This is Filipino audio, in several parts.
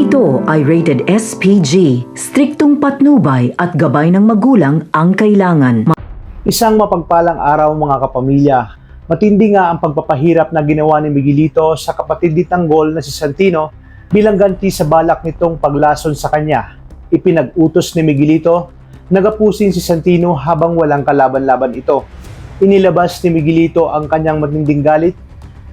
Ito ay rated SPG, striktong patnubay at gabay ng magulang ang kailangan. Isang mapagpalang araw mga kapamilya. Matindi nga ang pagpapahirap na ginawa ni Miguelito sa kapatid ni Tanggol na si Santino bilang ganti sa balak nitong paglason sa kanya. Ipinag-utos ni Miguelito, nagapusin si Santino habang walang kalaban-laban ito. Inilabas ni Miguelito ang kanyang matinding galit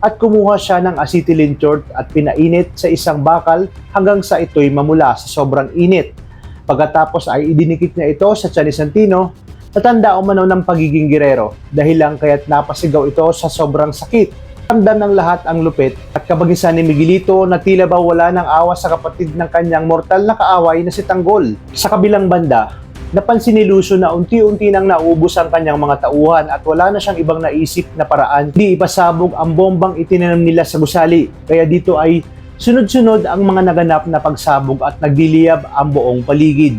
at kumuha siya ng acetylene short at pinainit sa isang bakal hanggang sa ito'y mamula sa sobrang init. Pagkatapos ay idinikit niya ito sa tiyan ni Santino, natanda umano ng pagiging girero dahil lang kaya't napasigaw ito sa sobrang sakit. Ramdam ng lahat ang lupit at kabagisan ni Miguelito na tila ba wala ng awa sa kapatid ng kanyang mortal na kaaway na si Tanggol. Sa kabilang banda, napansin ni Lucio na unti-unti nang naubos ang kanyang mga tauhan at wala na siyang ibang naisip na paraan di ipasabog ang bombang itinanam nila sa gusali. Kaya dito ay sunod-sunod ang mga naganap na pagsabog at nagliliyab ang buong paligid.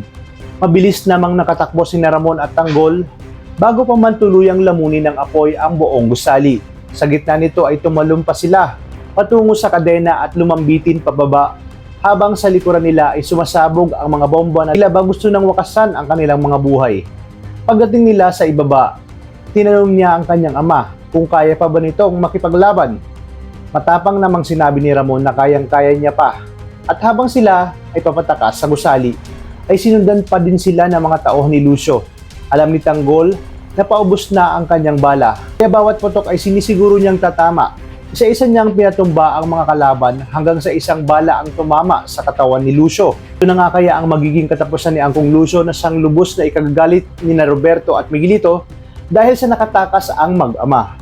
Mabilis namang nakatakbo si Ramon at Tanggol bago pa man tuluyang lamunin ng apoy ang buong gusali. Sa gitna nito ay tumalumpa sila patungo sa kadena at lumambitin pababa habang sa likuran nila ay sumasabog ang mga bomba na tila ba gusto nang wakasan ang kanilang mga buhay. Pagdating nila sa ibaba, tinanong niya ang kanyang ama kung kaya pa ba nitong makipaglaban. Matapang namang sinabi ni Ramon na kayang-kaya niya pa. At habang sila ay papatakas sa gusali, ay sinundan pa din sila ng mga tauhan ni Lucio. Alam ni Tanggol na paubos na ang kanyang bala, kaya bawat putok ay sinisiguro niyang tatama. Isa-isa niyang pinatumba ang mga kalaban hanggang sa isang bala ang tumama sa katawan ni Lucio. Ito na nga kaya ang magiging katapusan ni Angkong Lucio na siyang lubos na ikagagalit ni Roberto at Miguelito dahil sa nakatakas ang mag-ama.